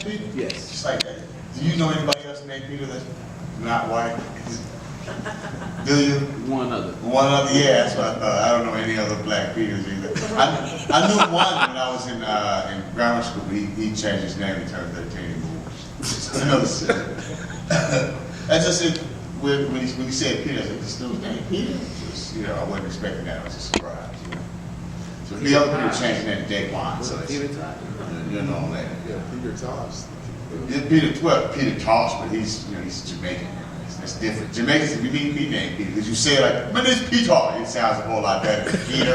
Peter? Yes. Just like that. Do you know anybody else named Peter that's not white? Do you? One other. One other, yeah, that's what I thought. I don't know any other black Peters either. I knew one when I was in grammar school. He changed his name. He turned 13 and moved. I know this. I just said, when he said Peter, I said, this dude's name Peter? Just, you know, I wasn't expecting that. I was just surprised. You know? So the other people changed their name to Daquan. So it's, Peter Tosh. you know that. Yeah, Peter Tosh. Yeah, Peter Tosh, but he's Jamaican. That's different. Jamaicans, if you meet me named Peter, because you say it like, my name's Peter. It sounds a whole lot better than Peter.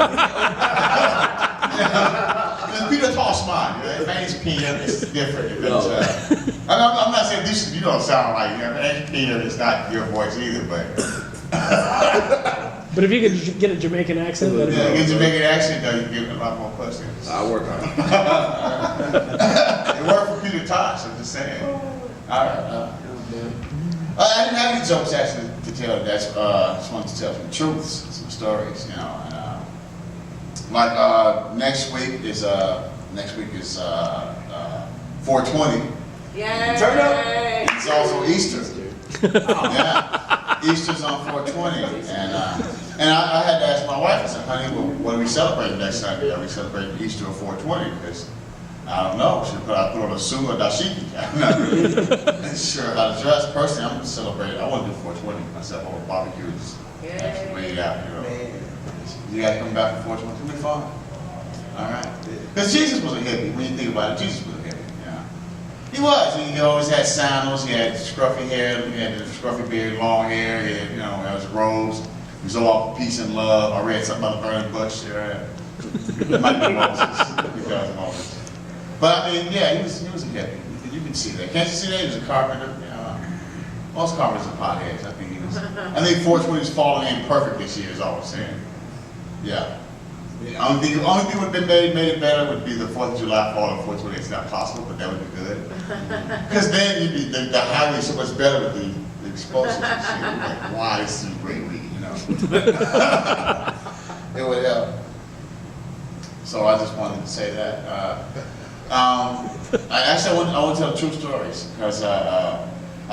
It's Peter Tosh, mine. If my name's Peter, it's different. I'm not saying this. You don't sound like my name's Peter. It's not your voice either, but. But if you could get a Jamaican accent, that'd Yeah, be get Jamaican accent though, you can get a lot more questions. I work on it. It worked for Peter Tosh. I'm just saying. All right. I didn't have any jokes actually to tell. That's just wanted to tell some truths, some stories, you know. And, next week is 420. Yay! Turn up. It's also Easter. Yeah, Easter's on 420, and I had to ask my wife. I said, "Honey, well, what are we celebrating next Sunday? Are we celebrating Easter or 420?" Because I don't know. Should I put on a suit or dashiki? I'm not really sure how to dress. Personally, I'm going to celebrate. I want to do 420 myself. I want to barbecue, just actually lay it out. You know, you guys coming back for 420? It'll be fun. All right. Because Jesus was a hippie. When you think about it, Jesus was a hippie. Yeah, he was. He always had sandals. He had scruffy hair. He had the scruffy beard, long hair. He had, you know, had his robes. He was all peace and love. I read something about the burning bush. It might be Moses. Because of Moses. But I mean, yeah, he was a hippie. You can see that. Can't you see that? He was a carpenter. You know, most carpenters are potheads. I think he was. I think 420 is falling in perfect this year, is all I'm saying. Yeah. The only thing would have made it better would be the 4th of July fall on 420. It's not possible, but that would be good. Because then you'd be, the highway is so much better with the explosives and shit. Like, wow, this is a great week, you know. It would help. So I just wanted to say that. I want to tell true stories because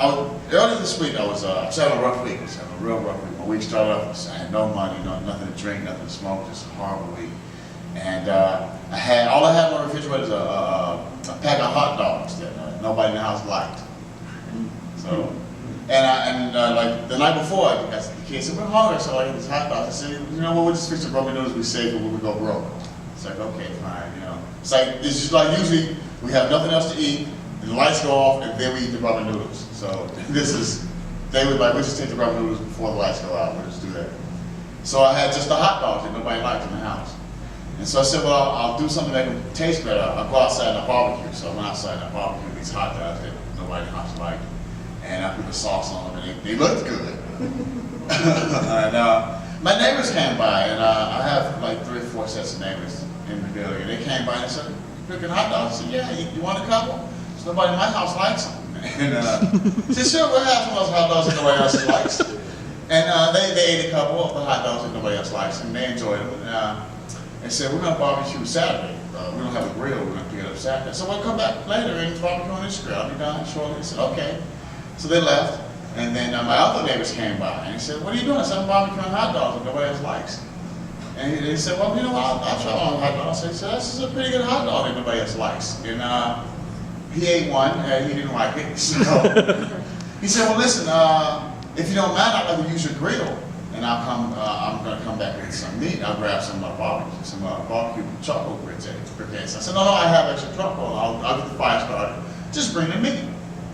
earlier this week I was having a rough week. I was having a real rough week. My week started off, I had no money, nothing to drink, nothing to smoke, just a horrible week. And all I had in my refrigerator was a pack of hot dogs that nobody in the house liked. So, like the night before, the kids said, "We're hungry," so I ate these hot dogs. I said, "You know what? We'll just fix the broken noodles. We save it when we go broke." It's like, okay, fine, you know. It's just like usually we have nothing else to eat, and the lights go off, and then we eat the ramen noodles. So they would like, we just take the ramen noodles before the lights go out. We'll just do that. So I had just the hot dogs that nobody liked in the house. And so I said, well, I'll do something that can taste better. I'll go outside and I'll barbecue. So I went outside and I barbecued these hot dogs that nobody in the house liked. And I put the sauce on them, and they looked good. And my neighbors came by, and I have like 3 or 4 sets of neighbors in the building. And they came by and said, "You cooking hot dogs?" I said, "Yeah, you want a couple?" So nobody in my house likes them. And he said, "Sure, we'll have some of those hot dogs that nobody else likes." And they ate a couple of the hot dogs that nobody else likes, and they enjoyed them. And they said, "We're going to barbecue Saturday. We don't have a grill. We're going to pick it up Saturday." So we'll come back later and barbecue on this grill. I'll be done shortly. I said, "Okay." So they left. And then my other neighbors came by, and he said, "What are you doing?" I said, "I'm barbecuing hot dogs that nobody else likes." And he said, "Well, you know, I'll try one hot dog." So he said, "This is a pretty good hot dog that nobody else likes." And he ate one, he didn't like it. So he said, "Well, listen, if you don't mind, I'd like to use your grill, and I'm going to come back with some meat. I'll grab some barbecue, some barbecue charcoal briquettes." I said, "No, I have extra charcoal. I'll get the fire started. Just bring the meat."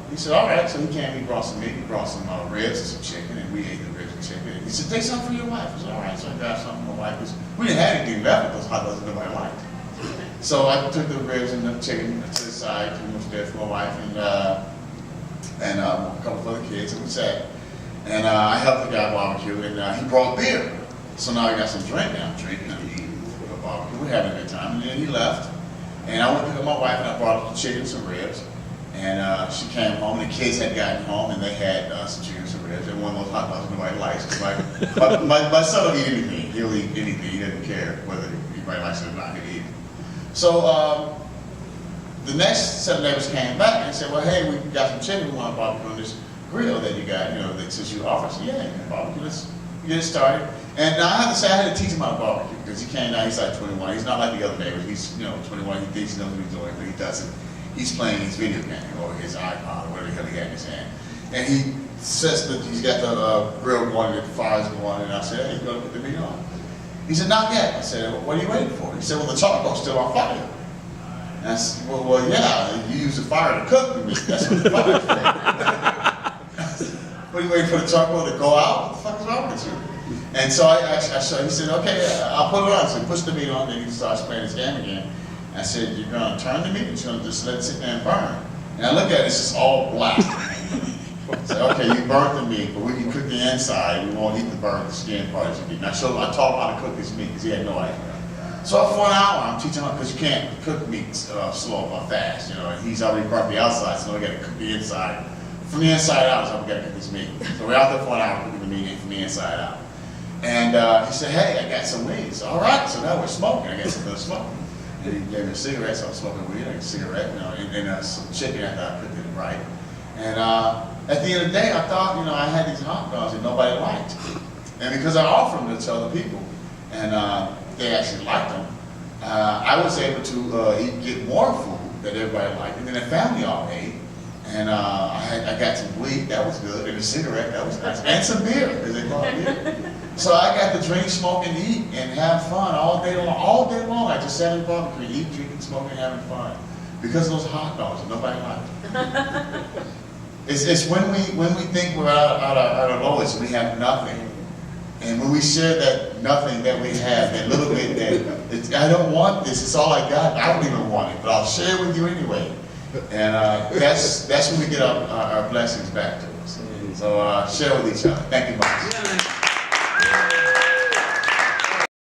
He said, "All right." So he came, he brought some meat, he brought some ribs and some chicken, and we ate the ribs and chicken. And he said, "Take some for your wife." I said, "All right." So I grabbed some for my wife, because we didn't have anything left with those hot dogs that nobody liked. So I took the ribs and the chicken to the side, too much there for my wife, and a couple for the kids, and we sat. And I helped the guy barbecue, and he brought beer. So now I got some drink, and I'm drinking, I'm eating for the barbecue. We're having a good time. And then he left, and I went to pick up my wife, and I brought the chicken, some ribs. And she came home, and the kids had gotten home, and they had some chicken and some ribs, and one of those hot dogs nobody likes. My son will eat anything. He'll eat anything. He doesn't care whether anybody likes it or not. He'll eat it. So the next set of neighbors came back and said, well, hey, we got some chicken, we want to barbecue on this grill that you got, you know, that since you offered. I said, yeah, you can barbecue, let's get it started. And now I have to say, I had to teach him how to barbecue, because he came down, he's like 21, he's not like the other neighbors, he's, you know, 21, he thinks he knows what he's doing, but he doesn't. He's playing his video game, or his iPod, or whatever the hell he got in his hand. And he says that he's got the grill going, the fire's going, and I said, hey, you gonna put the meat on? He said, not yet. I said, well, what are you waiting for? He said, well, the charcoal's still on fire. And I said, well, yeah, you use the fire to cook the meat. That's what the fire's for. What are you waiting for the charcoal to go out? What the fuck is wrong with you? And so he said, okay, I'll put it on. So he puts the meat on, then he starts playing his game again. I said, you're gonna turn the meat, or you're gonna just let it sit there and burn? And I look at it, it's just all black. I said, okay, you burnt the meat, but we can cook the inside. We won't eat the burnt skin part of the meat. And I taught him how to cook his meat, because he had no idea. So for an hour, I'm teaching him, because you can't cook meat slow or fast, you know, and he's already burnt the outside, so we gotta cook the inside. From the inside out is how we gotta cook this meat. So we're out there for an hour cooking the meat from the inside out. And he said, hey, I got some wings. All right, so now we're smoking. I got something to smoke. And he gave me a cigarette, so I'm smoking weed, like a cigarette, you know, and some chicken after I cooked it right. And at the end of the day, I thought, you know, I had these hot dogs that nobody liked. And because I offered them to other people, and they actually liked them, I was able to get more food that everybody liked. And then the family all ate. And I got some weed, that was good, and a cigarette, that was nice, and some beer, because they brought beer. So I got to drink, smoke, and eat, and have fun all day long. All day long, I just sat in the barbecue, eat, drinking, smoking, having fun. Because of those hot dogs that nobody liked. It's when we think we're at our lowest, we have nothing. And when we share that nothing that we have, that little bit that, I don't want this, it's all I got, I don't even want it, but I'll share it with you anyway. And that's when we get our blessings back to us. So share with each other. Thank you much.